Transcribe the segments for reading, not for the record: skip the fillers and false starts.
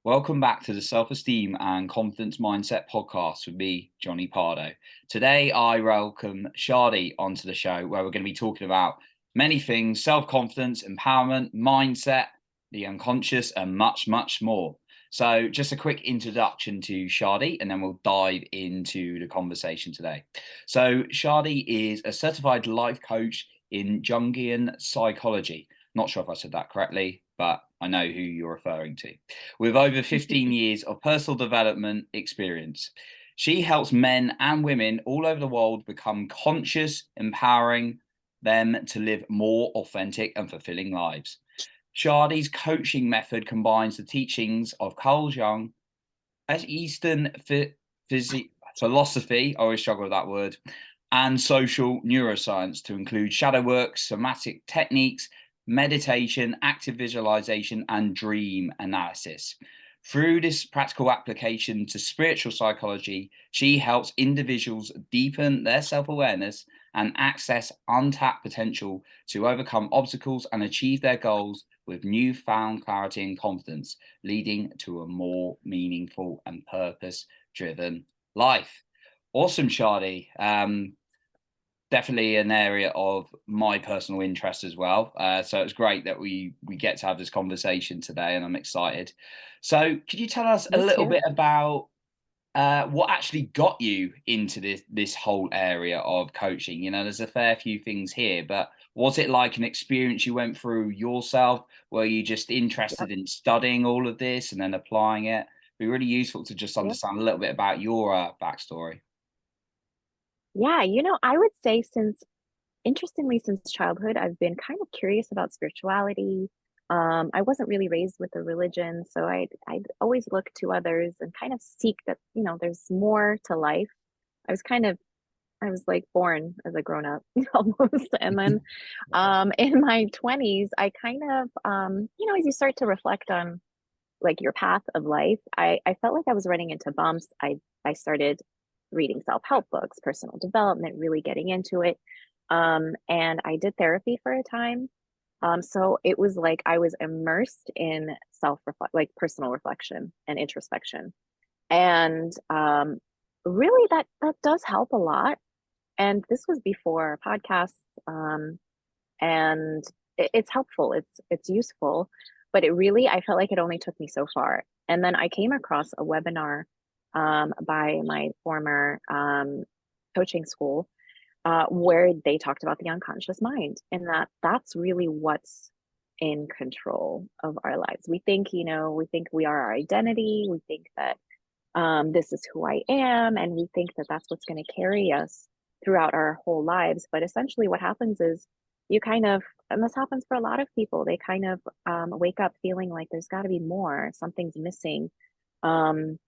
Welcome back to the Self-Esteem and Confidence Mindset podcast with me, Johnny Pardo. Today, I welcome Shadi onto the show where we're going to be talking about many things: self-confidence, empowerment, mindset, the unconscious, and much, much more. So just a quick introduction to Shadi, and then we'll dive into the conversation today. So Shadi is a certified life coach in Jungian Psychology. Not sure if I said that correctly, but I know who you're referring to. With over 15 years of personal development experience, she helps men and women all over the world become conscious, empowering them to live more authentic and fulfilling lives. Shadi's coaching method combines the teachings of Carl Jung, Eastern philosophy, I always struggle with that word, and social neuroscience to include shadow work, somatic techniques, meditation, active visualization, and dream analysis. Through this practical application to spiritual psychology, she helps individuals deepen their self awareness and access untapped potential to overcome obstacles and achieve their goals with newfound clarity and confidence, leading to a more meaningful and purpose driven life. Awesome, Shadi. Definitely an area of my personal interest as well. So it's great that we get to have this conversation today, and I'm excited. So, could you tell us a Me little too. bit about what actually got you into this whole area of coaching? You know, there's a fair few things here, but was it like an experience you went through yourself? Were you just Yep. interested in studying all of this and then applying it? It'd be really useful to just Yep. understand a little bit about your backstory. Yeah, I would say interestingly, since childhood, I've been kind of curious about spirituality. I wasn't really raised with a religion, so I'd always look to others and kind of seek that, there's more to life. I was kind of I was like born as a grown up almost. And then in my 20s, I kind of as you start to reflect on like your path of life, I felt like I was running into bumps. I started reading self-help books, personal development, really getting into it. And I did therapy for a time. So it was like I was immersed in like personal reflection and introspection. And really that does help a lot. And this was before podcasts. And it's helpful, it's useful, but I felt like it only took me so far. And then I came across a webinar by my former coaching school where they talked about the unconscious mind, and that's really what's in control of our lives. We think we are our identity. We think that this is who I am, and we think that that's what's going to carry us throughout our whole lives. But essentially, what happens is you kind of, and this happens for a lot of people, they kind of wake up feeling like there's got to be more, something's missing. Um,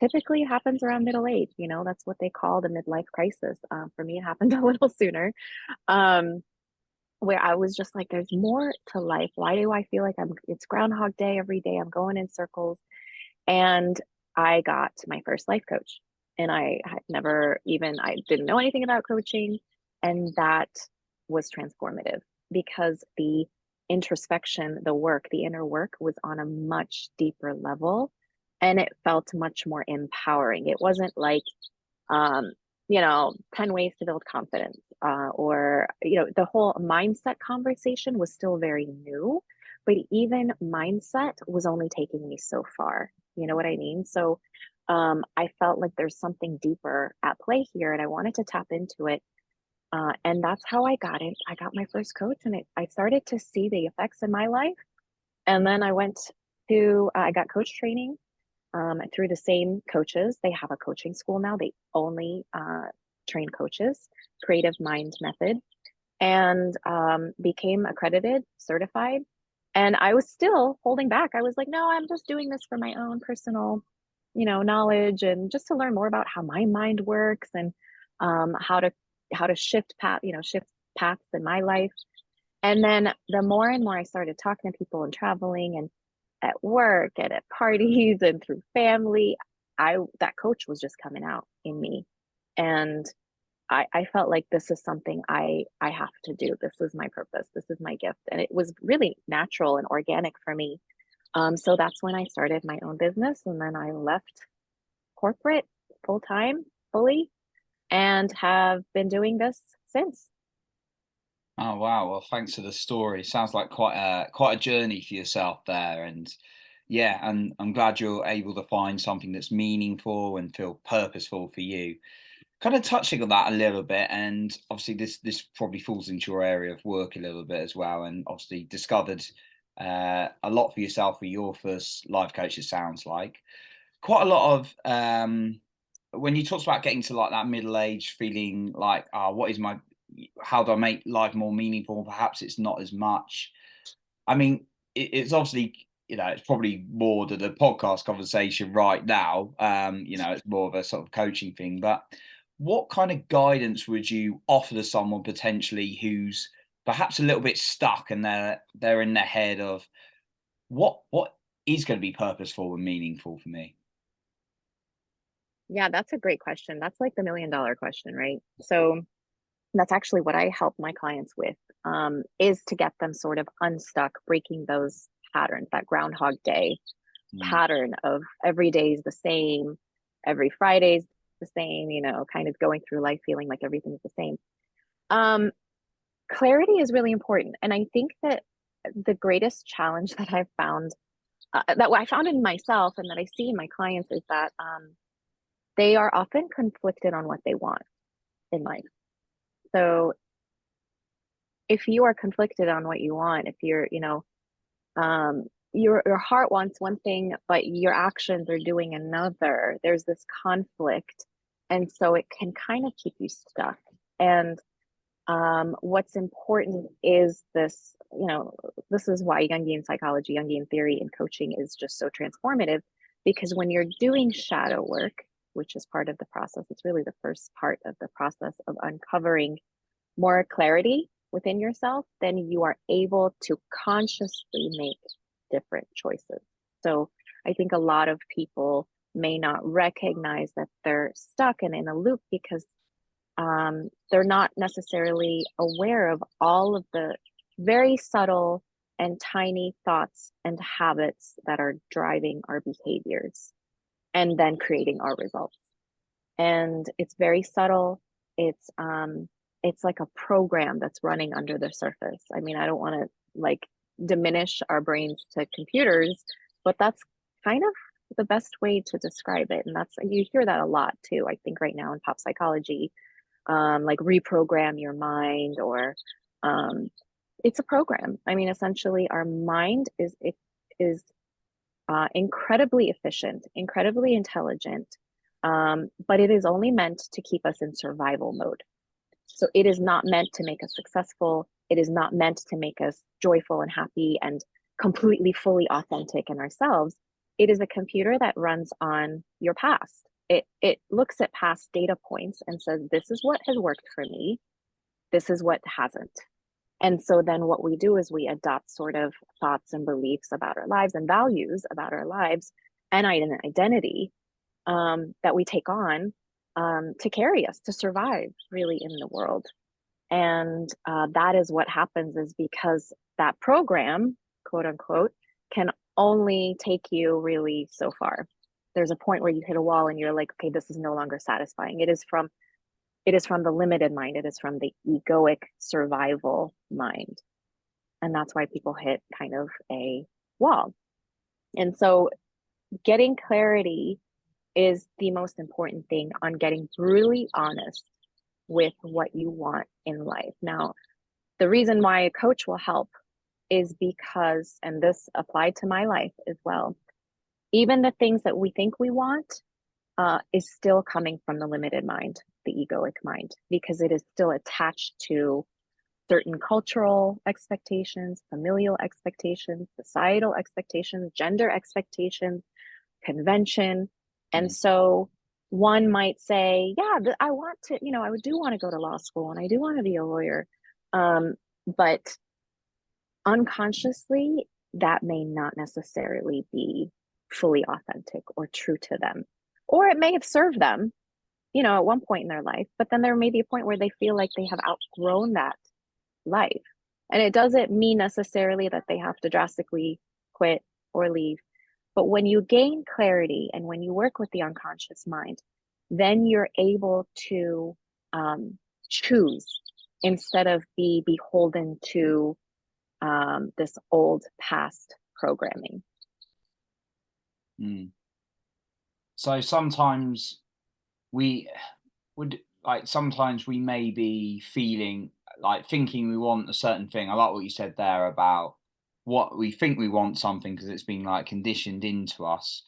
Typically, it happens around middle age. That's what they call the midlife crisis. For me, it happened a little sooner, um, where I was just like, there's more to life. Why do I feel like it's Groundhog Day every day? I'm going in circles. And I got my first life coach. And I didn't know anything about coaching. And that was transformative because the introspection, the work, the inner work was on a much deeper level. And it felt much more empowering. It wasn't like, um, 10 ways to build confidence, or, the whole mindset conversation was still very new, but even mindset was only taking me so far. You know what I mean? So I felt like there's something deeper at play here, and I wanted to tap into it. And that's how I got it. I got my first coach, and I started to see the effects in my life. And then I got coach training through the same coaches. They have a coaching school now. They only train coaches, Creative Mind Method, and became accredited, certified. And I was still holding back. I was like, no, I'm just doing this for my own personal, knowledge, and just to learn more about how my mind works, and um, how to how to shift paths in my life. And then the more and more I started talking to people and traveling and at work and at parties and through family, I that coach was just coming out in me. And I felt like this is something I have to do. This is my purpose. This is my gift. And it was really natural and organic for me. So that's when I started my own business, and then I left corporate full time, fully, and have been doing this since. Oh wow! Well, thanks for the story. Sounds like quite a journey for yourself there, and yeah, and I'm glad you're able to find something that's meaningful and feel purposeful for you. Kind of touching on that a little bit, and obviously this probably falls into your area of work a little bit as well, and obviously discovered a lot for yourself with your first life coach. It sounds like quite a lot of when you talk about getting to like that middle age, feeling like, what is my, how do I make life more meaningful? Perhaps it's not as much. I mean, it's obviously, it's probably more to the podcast conversation right now. It's more of a sort of coaching thing. But what kind of guidance would you offer to someone potentially who's perhaps a little bit stuck and they're in their head of what is going to be purposeful and meaningful for me? Yeah, that's a great question. That's like the $1,000,000 question, right? So that's actually what I help my clients with, is to get them sort of unstuck, breaking those patterns, that Groundhog Day Mm, pattern of every day is the same, every Friday's the same, kind of going through life feeling like everything's the same. Um, Clarity is really important. And I think that the greatest challenge that I've found, that I found in myself and that I see in my clients is that they are often conflicted on what they want in life. So if you are conflicted on what you want, if you're, your heart wants one thing, but your actions are doing another, there's this conflict. And so it can kind of keep you stuck. And what's important is this, this is why Jungian psychology, Jungian theory, and coaching is just so transformative, because when you're doing shadow work, which is part of the process, it's really the first part of the process of uncovering more clarity within yourself, then you are able to consciously make different choices. So I think a lot of people may not recognize that they're stuck and in a loop because they're not necessarily aware of all of the very subtle and tiny thoughts and habits that are driving our behaviors and then creating our results. And it's very subtle. It's like a program that's running under the surface. I mean, I don't want to like diminish our brains to computers, but that's kind of the best way to describe it. And that's, you hear that a lot too, I think right now in pop psychology, like reprogram your mind, or um, it's a program. I mean, essentially our mind is incredibly efficient, incredibly intelligent, but it is only meant to keep us in survival mode. So it is not meant to make us successful. It is not meant to make us joyful and happy and completely, fully authentic in ourselves. It is a computer that runs on your past. It looks at past data points and says, this is what has worked for me. This is what hasn't. And so then what we do is we adopt sort of thoughts and beliefs about our lives and values about our lives and an identity that we take on to carry us, to survive really in the world. And that is what happens, is because that program, quote unquote, can only take you really so far. There's a point where you hit a wall and you're like, okay, this is no longer satisfying. It is from the limited mind. It is from the egoic survival mind. And that's why people hit kind of a wall. And so getting clarity is the most important thing on getting really honest with what you want in life. Now, the reason why a coach will help is because, and this applied to my life as well, even the things that we think we want is still coming from the limited mind, the egoic mind, because it is still attached to certain cultural expectations, familial expectations, societal expectations, gender expectations, convention. And mm, so one might say, yeah, I want to, I do want to go to law school and I do want to be a lawyer. But unconsciously, that may not necessarily be fully authentic or true to them. Or it may have served them, at one point in their life, but then there may be a point where they feel like they have outgrown that life. And it doesn't mean necessarily that they have to drastically quit or leave. But when you gain clarity and when you work with the unconscious mind, then you're able to choose instead of be beholden to this old past programming. Mm. So sometimes we would sometimes we may be feeling like thinking we want a certain thing. I like what you said there about what we think we want something because it's been like conditioned into us.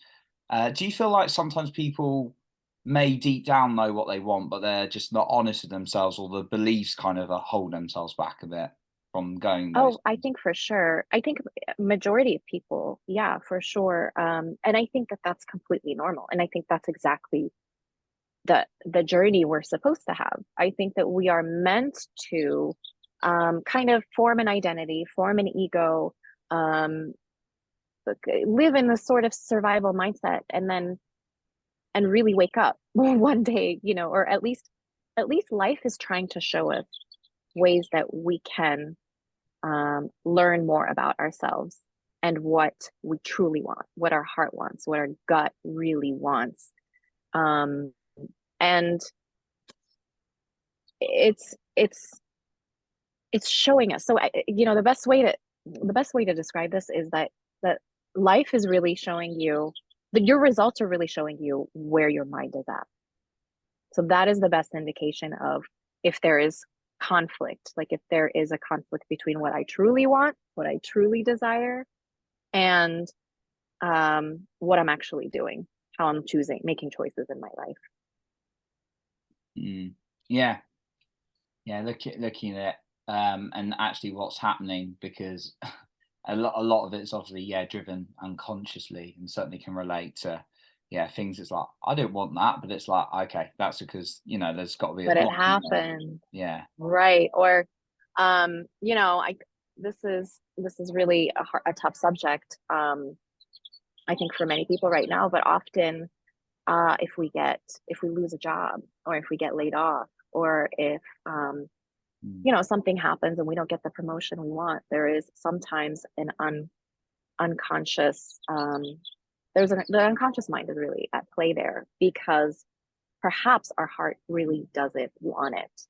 Do you feel like sometimes people may deep down know what they want, but they're just not honest with themselves, or the beliefs kind of hold themselves back a bit from going those Oh, I things? think for sure. I think majority of people, yeah, for sure. And I think that that's completely normal. And I think that's exactly the journey we're supposed to have. I think that we are meant to kind of form an identity, form an ego, um, live in this sort of survival mindset, and really wake up one day, or at least life is trying to show us ways that we can learn more about ourselves and what we truly want, what our heart wants, what our gut really wants. Um, and it's it's it's showing us. So the best way to describe this is that life is really showing you that your results are really showing you where your mind is at. So that is the best indication of if there is conflict, like if there is a conflict between what I truly want, what I truly desire, and what I'm actually doing, how I'm choosing, making choices in my life. Mm. Yeah, yeah. Looking at it, and actually what's happening because a lot of it's obviously driven unconsciously and certainly can relate to things. It's like I don't want that, but it's like okay, that's because there's got to be a But it block in there. happened, Yeah. right? Or, I this is really a tough subject. I think for many people right now, but often, if we lose a job, or if we get laid off, or if Mm. something happens and we don't get the promotion we want, there is sometimes an unconscious the unconscious mind is really at play there, because perhaps our heart really doesn't want it.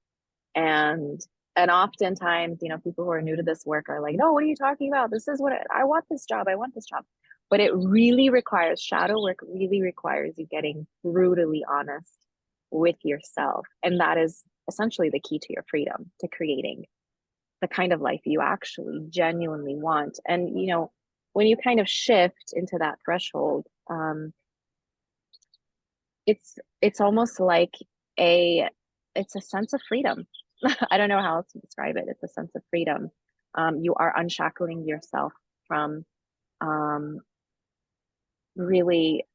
And oftentimes, people who are new to this work are like, no, what are you talking about? This is what I want, this job, I want this job. But it really requires shadow work, really requires you getting brutally honest with yourself. And that is essentially the key to your freedom, to creating the kind of life you actually genuinely want. And when you kind of shift into that threshold, it's almost like a it's a sense of freedom. I don't know how else to describe it. It's a sense of freedom. You are unshackling yourself from um, really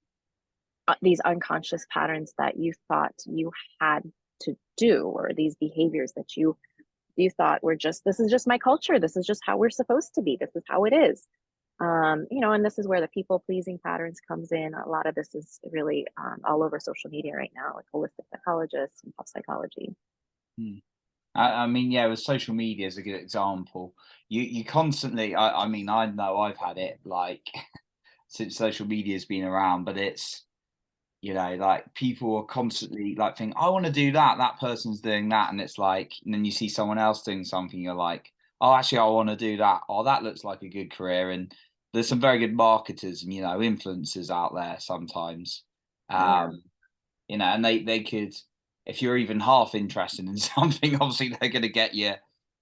these unconscious patterns that you thought you had to do, or these behaviors that you thought were just, this is just my culture, this is just how we're supposed to be, this is how it is. And this is where the people pleasing patterns comes in. A lot of this is really all over social media right now, like holistic psychologists and pop psychology. Mm. I mean, yeah, with social media is a good example. You constantly, I mean, I know I've had it like since social media's been around, but it's like people are constantly like think, I want to do that. That person's doing that, and it's like, and then you see someone else doing something, you're like, oh, actually, I want to do that. Oh, that looks like a good career. And there's some very good marketers and influencers out there sometimes. Yeah, Um, and they could, if you're even half interested in something, obviously they're going to get you,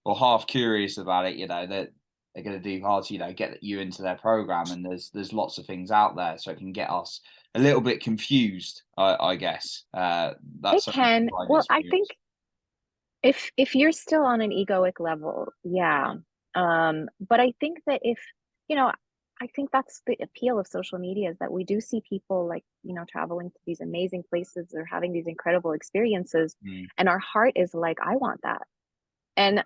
or half curious about it. That they're going to do hard to get you into their program, and there's lots of things out there, so it can get us a little bit confused. I guess it that's something can. I've Well, I think experienced. if you're still on an egoic level, yeah. But I think that if you know I think that's the appeal of social media, is that we do see people, like, traveling to these amazing places or having these incredible experiences, Mm, and our heart is like, I want that. And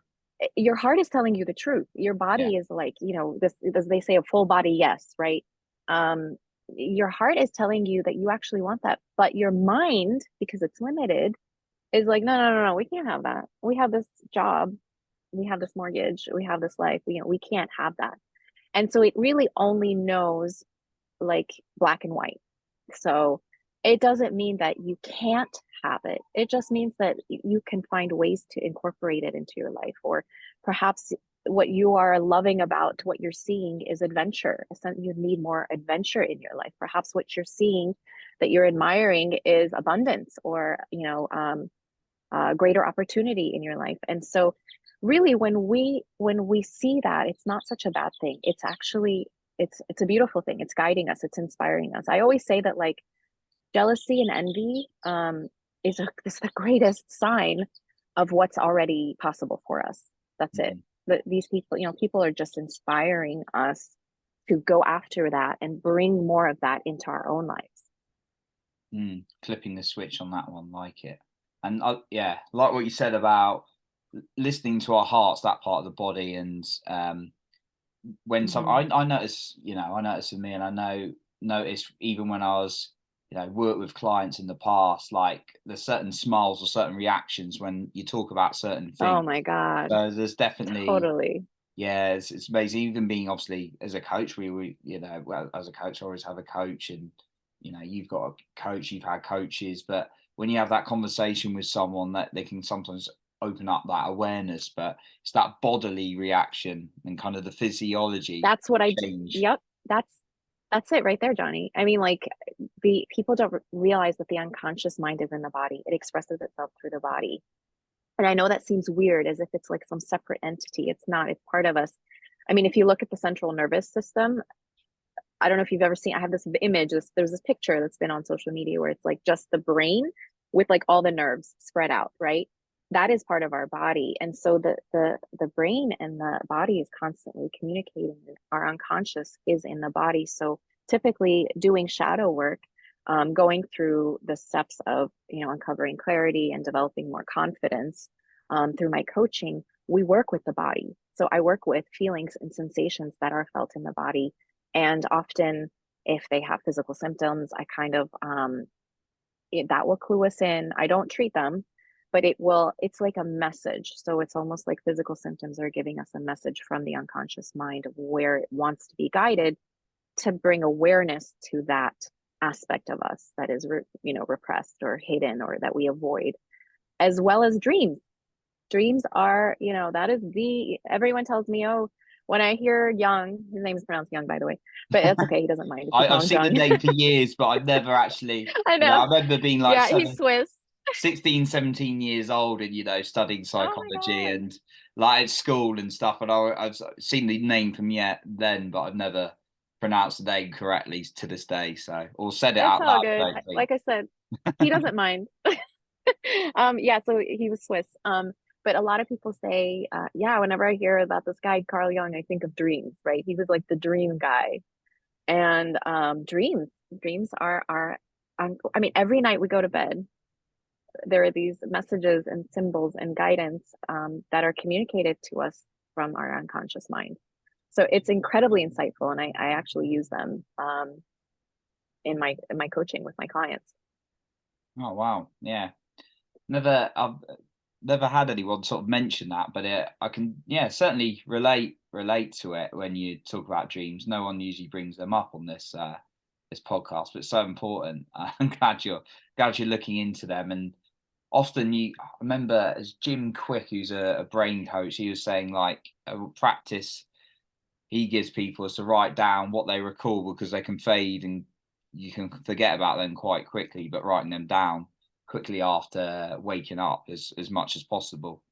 your heart is telling you the truth. Your yeah, body is like, this, as they say, a full body yes, right? um your heart is telling you that you actually want that, but your mind, because it's limited, is like, no, no, no, no, we can't have that. We have this job, we have this mortgage, we have this life, we can't have that. And so it really only knows like black and white. So it doesn't mean that you can't have it. It just means that you can find ways to incorporate it into your life. Or perhaps what you are loving about what you're seeing is adventure. You need more adventure in your life. Perhaps what you're seeing that you're admiring is abundance, or greater opportunity in your life. And so really when we see that, it's not such a bad thing. It's actually it's a beautiful thing. It's guiding us, it's inspiring us. I always say that like jealousy and envy is the greatest sign of what's already possible for us. That's it. These people, people are just inspiring us to go after that and bring more of that into our own lives. Flipping the switch on that one, like it. And yeah, like what you said about listening to our hearts, that part of the body. And when I notice, I notice in me, and I notice even when I was, worked with clients in the past, like there's certain smiles or certain reactions when you talk about certain things. Oh my God. So there's definitely, totally. Yeah, it's amazing. Even being obviously as a coach, we well, as a coach, I always have a coach, and you've got a coach, you've had coaches, but when you have that conversation with someone, that they can sometimes open up that awareness, but it's that bodily reaction and kind of the physiology. That's what I change. Yep, that's it right there, Johnny. I mean, like, the people don't realize that the unconscious mind is in the body. It expresses itself through the body. And I know that seems weird, as if it's like some separate entity. It's not. It's part of us. I mean, if you look at the central nervous system, I don't know if you've ever seen, I have this image, there's this picture that's been on social media where it's like just the brain with like all the nerves spread out, right? That is part of our body. And so the brain and the body is constantly communicating. Our unconscious is in the body. So typically doing shadow work, going through the steps of, uncovering clarity and developing more confidence, through my coaching, we work with the body. So I work with feelings and sensations that are felt in the body. And often, if they have physical symptoms, I kind of, that will clue us in. I don't treat them, but it's like a message. So it's almost like physical symptoms are giving us a message from the unconscious mind of where it wants to be guided, to bring awareness to that aspect of us that is, repressed or hidden, or that we avoid, as well as dreams. Dreams are, that is everyone tells me, oh, when I hear Young, his name is pronounced Young, by the way, but it's okay. He doesn't mind. I've seen the name for years, but I've never actually, I know. I remember being like, yeah, he's Swiss. 16, 17 years old, and, studying psychology Oh and like at school and stuff. And I've seen the name from then, but I've never pronounced the name correctly to this day. So, or said it it's out all loud. good. Like I said, he doesn't mind. Yeah, so he was Swiss. But a lot of people say, yeah, whenever I hear about this guy, Carl Jung, I think of dreams, right? He was like the dream guy. And dreams are, I mean, every night we go to bed, there are these messages and symbols and guidance, that are communicated to us from our unconscious mind. So it's incredibly insightful, and I actually use them, in my coaching with my clients. Oh wow, yeah. I've never had anyone sort of mention that, but I can, certainly relate to it when you talk about dreams. No one usually brings them up on this podcast, but it's so important. I'm glad you're looking into them. And often I remember as Jim Quick, who's a brain coach, he was saying like a practice he gives people is to write down what they recall, because they can fade and you can forget about them quite quickly, but writing them down quickly after waking up as much as possible.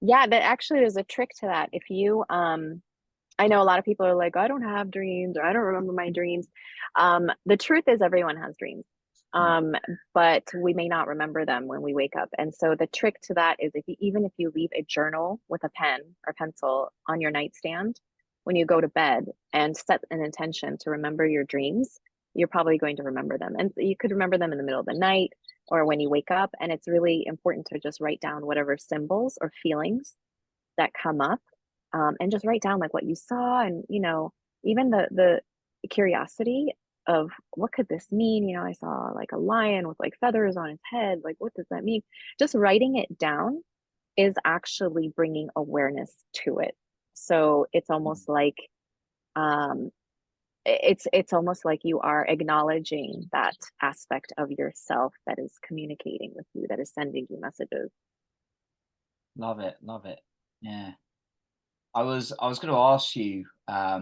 Yeah, that actually there's a trick to that. If you, I know a lot of people are like, I don't have dreams, or I don't remember my dreams. The truth is everyone has dreams. But we may not remember them when we wake up. And so the trick to that is, even if you leave a journal with a pen or pencil on your nightstand when you go to bed, and set an intention to remember your dreams, you're probably going to remember them. And you could remember them in the middle of the night or when you wake up. And it's really important to just write down whatever symbols or feelings that come up, and just write down like what you saw, and even the curiosity of what could this mean. I saw like a lion with like feathers on his head, like what does that mean? Just writing it down is actually bringing awareness to it. So it's almost like um, it's almost like you are acknowledging that aspect of yourself that is communicating with you, that is sending you messages. Love it, love it. Yeah. I was going to ask you, I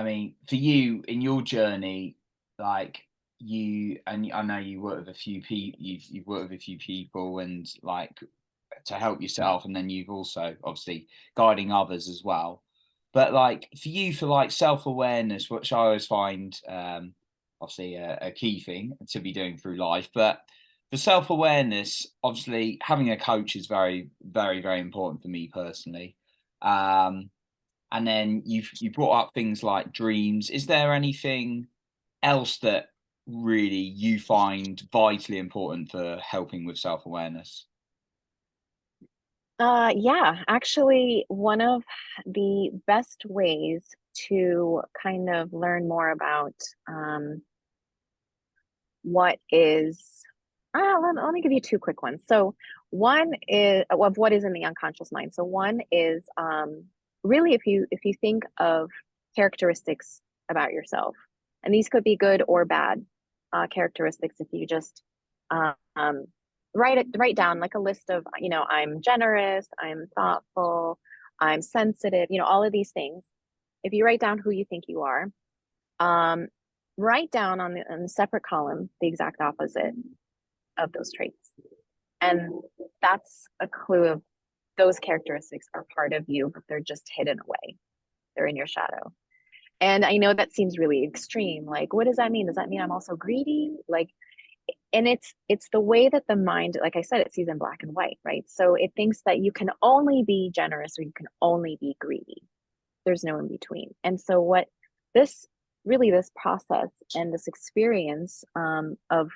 mean, for you in your journey, like and I know you work with a few people, you've worked with a few people, and like to help yourself, and then you've also obviously guiding others as well. But like for you, for like self awareness, which I always find obviously a key thing to be doing through life, but for self awareness, obviously having a coach is very, very, very important for me personally. Um, and then you brought up things like dreams. Is there anything else that really you find vitally important for helping with self-awareness? Yeah, actually, one of the best ways to kind of learn more about um, what is, let me give you two quick ones. So, one is of what is in the unconscious mind. So, one is really if you think of characteristics about yourself, and these could be good or bad characteristics. If you just um, write down like a list of, I'm generous, I'm thoughtful, I'm sensitive, all of these things. If you write down who you think you are, um, write down on the separate column the exact opposite of those traits. And that's a clue of those characteristics are part of you, but they're just hidden away. They're in your shadow. And I know that seems really extreme. Like, what does that mean? Does that mean I'm also greedy? Like, and it's the way that the mind, like I said, it sees in black and white, right? So it thinks that you can only be generous or you can only be greedy. There's no in between. And so what this this process and this experience of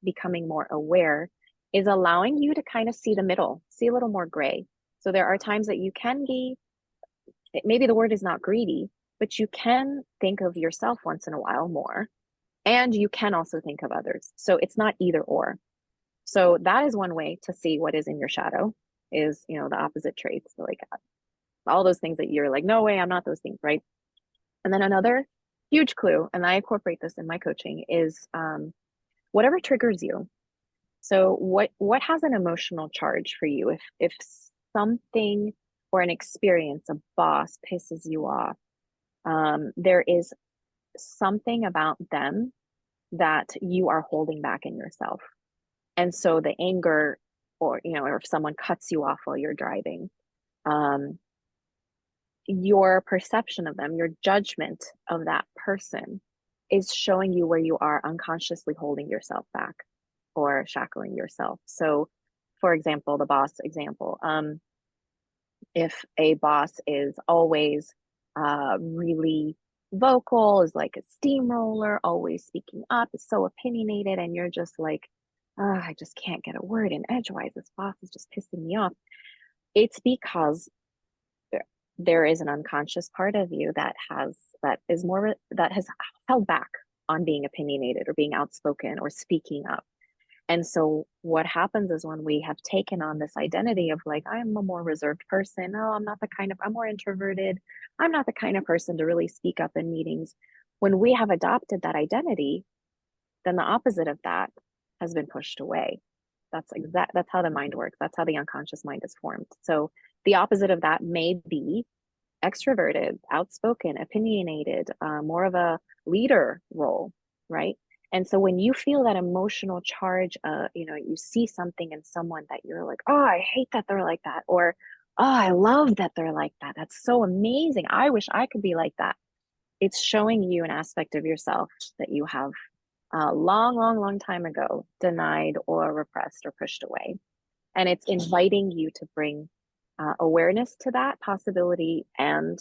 becoming more aware is allowing you to kind of see the middle, see a little more gray. So there are times that you can be, maybe the word is not greedy, but you can think of yourself once in a while more, and you can also think of others. So it's not either or. So that is one way to see what is in your shadow, is the opposite traits, like all those things that you're like, no way, I'm not those things, right? And then another huge clue, and I incorporate this in my coaching, is whatever triggers you. So what has an emotional charge for you? If something or an experience, a boss pisses you off, there is something about them that you are holding back in yourself. And so the anger, or if someone cuts you off while you're driving, um, your perception of them, your judgment of that person is showing you where you are unconsciously holding yourself back or shackling yourself. So, for example, the boss example, if a boss is always really vocal, is like a steamroller, always speaking up, is so opinionated, and you're just like, oh, I just can't get a word in edgewise. This boss is just pissing me off. It's because there is an unconscious part of you that has held back on being opinionated or being outspoken or speaking up. And so what happens is when we have taken on this identity of like, I'm a more reserved person. No, I'm more introverted. I'm not the kind of person to really speak up in meetings. When we have adopted that identity, then the opposite of that has been pushed away. That's how the mind works. That's how the unconscious mind is formed. So the opposite of that may be extroverted, outspoken, opinionated, more of a leader role, right? And so when you feel that emotional charge, you see something in someone that you're like, oh, I hate that they're like that, or oh, I love that they're like that. That's so amazing. I wish I could be like that. It's showing you an aspect of yourself that you have long, long, long time ago denied or repressed or pushed away. And it's inviting you to bring awareness to that possibility and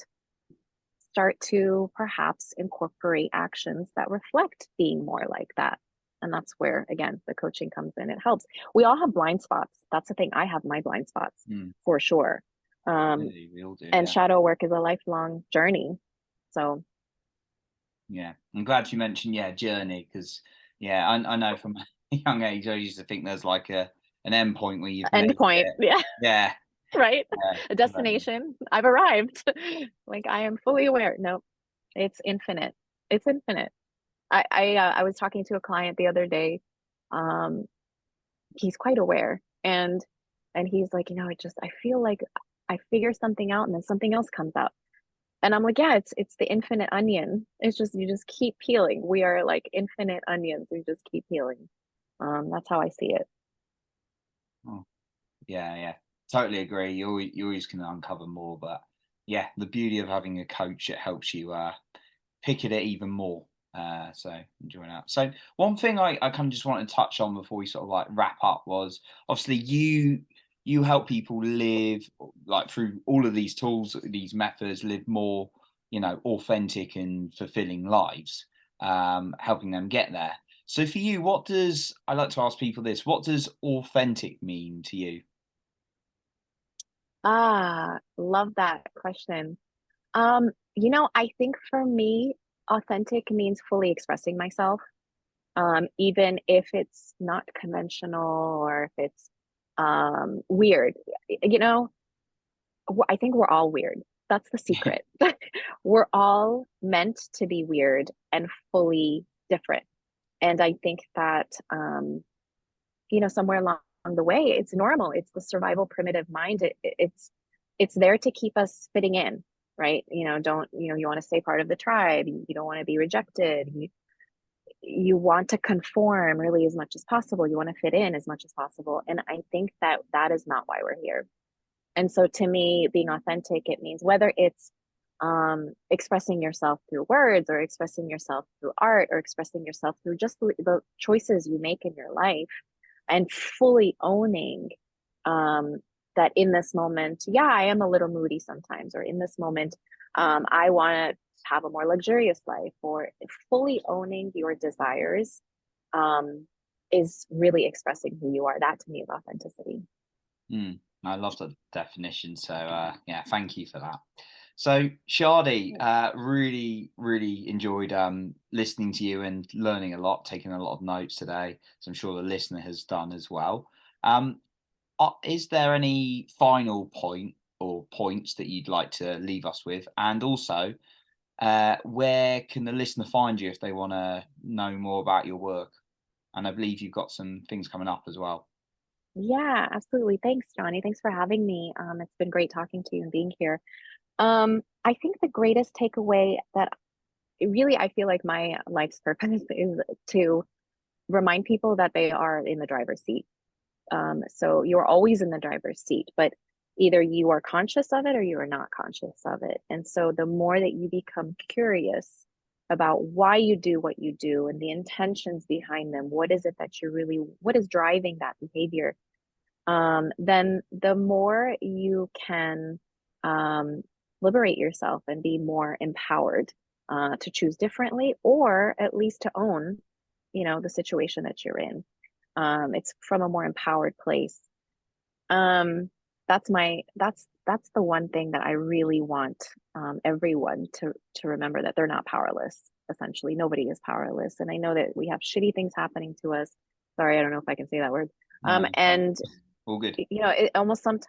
start to perhaps incorporate actions that reflect being more like that. And that's where, again, the coaching comes in. It helps. We all have blind spots. That's the thing. I have my blind spots for sure. We all do, And yeah. shadow work is a lifelong journey. So, yeah, I'm glad you mentioned journey, because I know from a young age I used to think there's like an end point where you've end made point. it. Yeah. Yeah, right? Yeah, A very. destination. I've arrived. Like I am fully aware. No, it's infinite. It's infinite. I was talking to a client the other day. Um, he's quite aware, and he's like, I feel like I figure something out, and then something else comes up. And I'm like, yeah, it's the infinite onion. It's just you just keep peeling. We are like infinite onions. We just keep peeling. That's how I see it. Oh, yeah, yeah, totally agree. You always can uncover more, but yeah, the beauty of having a coach, it helps you pick at it even more. So enjoying that. So one thing I kind of just wanted to touch on before we sort of like wrap up was obviously you help people live like through all of these tools, these methods, live more, authentic and fulfilling lives, helping them get there. So for you, I like to ask people this, what does authentic mean to you? Love that question. I think for me, authentic means fully expressing myself, even if it's not conventional or if it's weird. You know, I think we're all weird. That's the secret. We're all meant to be weird and fully different. And I think that, somewhere along the way, it's normal. It's the survival primitive mind. It's there to keep us fitting in, right? Don't, you want to stay part of the tribe. You don't want to be rejected. You want to conform really as much as possible. You want to fit in as much as possible. And I think that that is not why we're here. And so to me, being authentic, it means whether it's expressing yourself through words or expressing yourself through art or expressing yourself through just the choices you make in your life and fully owning um, that in this moment, yeah, I am a little moody sometimes, or in this moment, I want to have a more luxurious life, or fully owning your desires is really expressing who you are. That to me is authenticity. Mm, I love the definition. So yeah, thank you for that. So Shadi, really, really enjoyed listening to you and learning a lot, taking a lot of notes today. So I'm sure the listener has done as well. Um, is there any final point or points that you'd like to leave us with? And also, where can the listener find you if they want to know more about your work? And I believe you've got some things coming up as well. Yeah, absolutely. Thanks, Johnny. Thanks for having me. It's been great talking to you and being here. I think the greatest takeaway that really I feel like my life's purpose is to remind people that they are in the driver's seat. So you're always in the driver's seat, but either you are conscious of it or you are not conscious of it. And so the more that you become curious about why you do what you do and the intentions behind them, what is driving that behavior, then the more you can um, liberate yourself and be more empowered to choose differently, or at least to own, the situation that you're in. It's from a more empowered place. Um, that's the one thing that I really want everyone to remember, that they're not powerless. Essentially, nobody is powerless, and I know that we have shitty things happening to us. Sorry, I don't know if I can say that word. No, And all good. it almost sometimes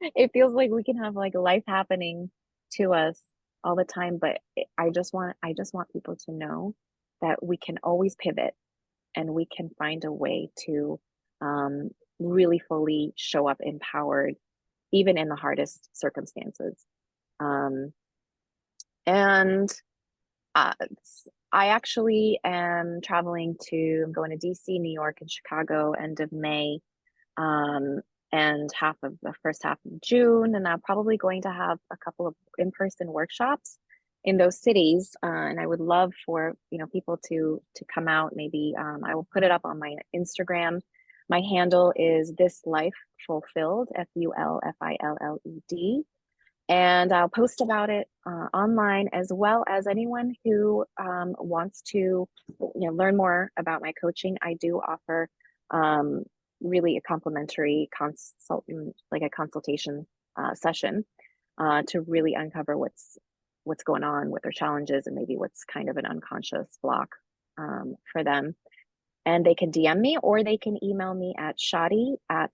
it feels like we can have like life happening to us all the time, but I just want people to know that we can always pivot and we can find a way to um, really fully show up empowered, even in the hardest circumstances. Um, and uh, I actually am I'm going to DC, New York, and Chicago end of May, um, and half of the first half of June. And I'm probably going to have a couple of in-person workshops in those cities. And I would love for people to come out. Maybe I will put it up on my Instagram. My handle is This Life Fulfilled, FULFILLED. And I'll post about it online, as well as anyone who wants to learn more about my coaching. I do offer um, really a complimentary consultant, like a consultation session, to really uncover what's going on with their challenges and maybe what's kind of an unconscious block for them. And they can DM me or they can email me at shadi at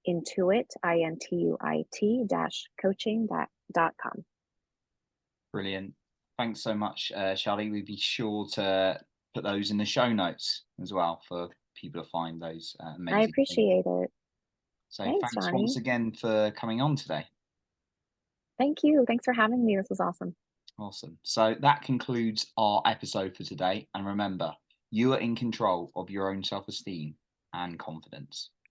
Intuit, INTUIT coaching.com. Brilliant. Thanks so much, Shadi. We'll be sure to put those in the show notes as well for people to find those I amazing things. appreciate it. So Thanks, thanks Johnny. once again for coming on today. Thank you. Thanks for having me. This was awesome. Awesome. So that concludes our episode for today. And remember, you are in control of your own self-esteem and confidence.